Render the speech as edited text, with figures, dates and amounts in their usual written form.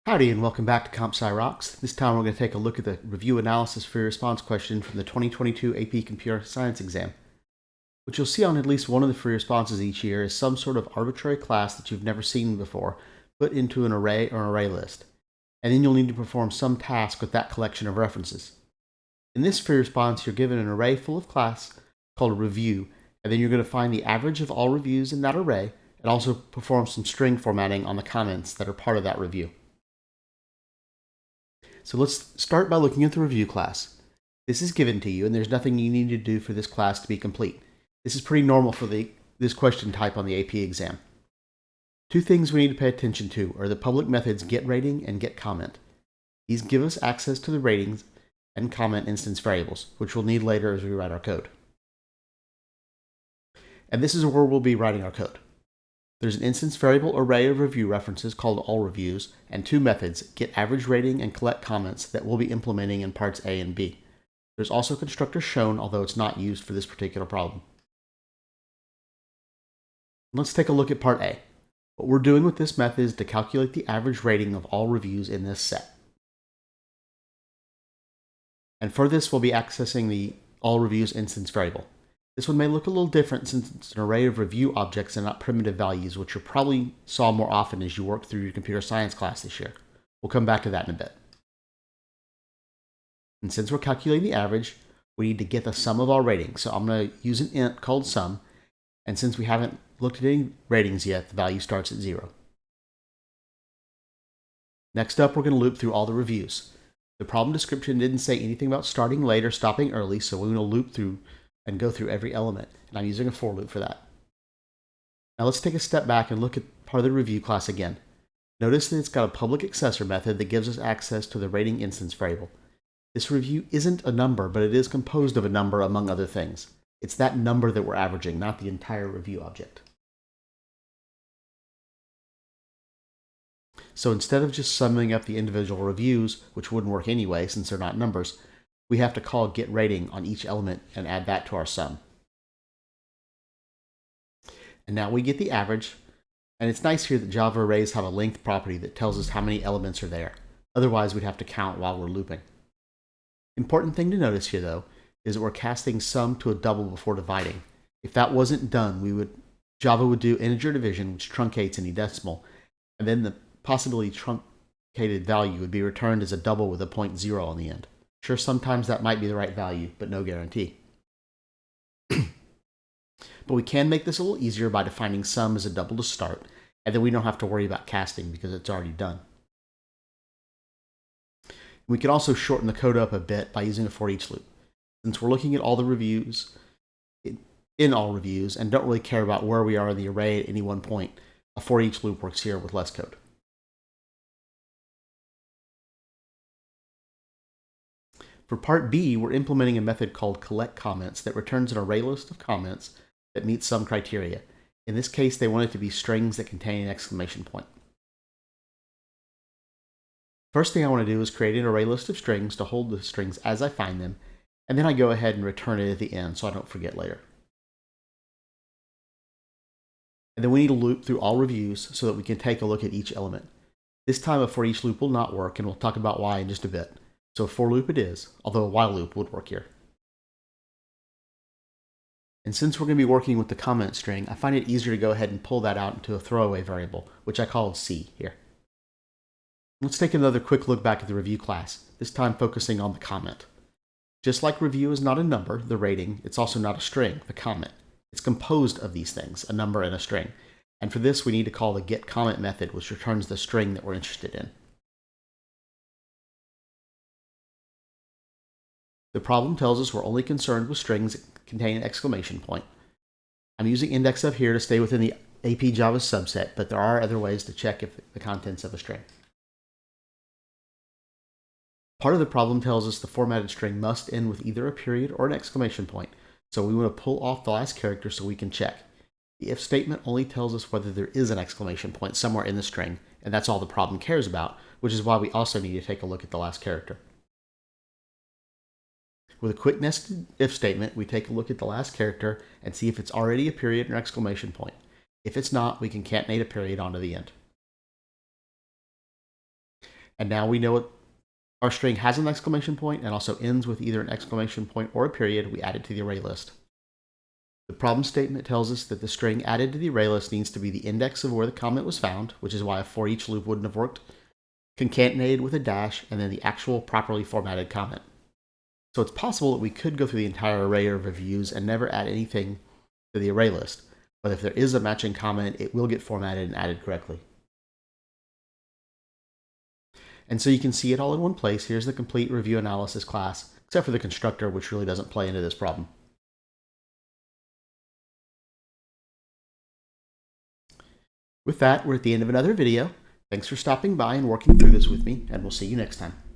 Howdy and welcome back to CompSci.rocks. This time we're going to take a look at the review analysis free response question from the 2022 AP Computer Science exam. What you'll see on at least one of the free responses each year is some sort of arbitrary class that you've never seen before put into an array or array list, and then you'll need to perform some task with that collection of references. In this free response, you're given an array full of class called a review, and then you're going to find the average of all reviews in that array and also perform some string formatting on the comments that are part of that review. So let's start by looking at the review class. This is given to you, and there's nothing you need to do for this class to be complete. This is pretty normal for this question type on the AP exam. Two things we need to pay attention to are the public methods getRating and getComment. These give us access to the ratings and comment instance variables, which we'll need later as we write our code. And this is where we'll be writing our code. There's an instance variable array of review references called allReviews, and two methods, getAverageRating and collectComments, that we'll be implementing in parts A and B. There's also a constructor shown, although it's not used for this particular problem. Let's take a look at part A. What we're doing with this method is to calculate the average rating of all reviews in this set. And for this, we'll be accessing the allReviews instance variable. This one may look a little different since it's an array of review objects and not primitive values, which you probably saw more often as you work through your computer science class this year. We'll come back to that in a bit. And since we're calculating the average, we need to get the sum of all ratings. So I'm going to use an int called sum, and since we haven't looked at any ratings yet, the value starts at 0. Next up, we're going to loop through all the reviews. The problem description didn't say anything about starting late or stopping early, so we're going to loop through and go through every element, and I'm using a for loop for that. Now let's take a step back and look at part of the review class again. Notice that it's got a public accessor method that gives us access to the rating instance variable. This review isn't a number, but it is composed of a number among other things. It's that number that we're averaging, not the entire review object. So instead of just summing up the individual reviews, which wouldn't work anyway since they're not numbers, we have to call getRating on each element and add that to our sum. And now we get the average, and it's nice here that Java arrays have a length property that tells us how many elements are there. Otherwise, we'd have to count while we're looping. Important thing to notice here, though, is that we're casting sum to a double before dividing. If that wasn't done, Java would do integer division, which truncates any decimal, and then the possibly truncated value would be returned as a double with a 0.0 on the end. Sure, sometimes that might be the right value, but no guarantee. But we can make this a little easier by defining sum as a double to start, and then we don't have to worry about casting because it's already done. We can also shorten the code up a bit by using a for each loop. Since we're looking at all the reviews in all reviews and don't really care about where we are in the array at any one point, a for each loop works here with less code. For part B, we're implementing a method called collectComments that returns an array list of comments that meets some criteria. In this case, they want it to be strings that contain an exclamation point. First thing I want to do is create an array list of strings to hold the strings as I find them, and then I go ahead and return it at the end so I don't forget later. And then we need to loop through all reviews so that we can take a look at each element. This time a for each loop will not work, and we'll talk about why in just a bit. So a for loop it is, although a while loop would work here. And since we're going to be working with the comment string, I find it easier to go ahead and pull that out into a throwaway variable, which I call C here. Let's take another quick look back at the review class, this time focusing on the comment. Just like review is not a number, the rating, it's also not a string, the comment. It's composed of these things, a number and a string. And for this, we need to call the getComment method, which returns the string that we're interested in. The problem tells us we're only concerned with strings that contain an exclamation point. I'm using index up here to stay within the AP Java subset, but there are other ways to check if the contents of a string. Part of the problem tells us the formatted string must end with either a period or an exclamation point, so we want to pull off the last character so we can check. The if statement only tells us whether there is an exclamation point somewhere in the string, and that's all the problem cares about, which is why we also need to take a look at the last character. With a quick nested if statement, we take a look at the last character and see if it's already a period or exclamation point. If it's not, we can concatenate a period onto the end. And now we know what our string has an exclamation point and also ends with either an exclamation point or a period. We add it to the array list. The problem statement tells us that the string added to the array list needs to be the index of where the comment was found, which is why a for each loop wouldn't have worked, concatenated with a dash, and then the actual properly formatted comment. So it's possible that we could go through the entire array of reviews and never add anything to the array list, but if there is a matching comment, it will get formatted and added correctly. And so you can see it all in one place. Here's the complete review analysis class, except for the constructor, which really doesn't play into this problem. With that, we're at the end of another video. Thanks for stopping by and working through this with me, and we'll see you next time.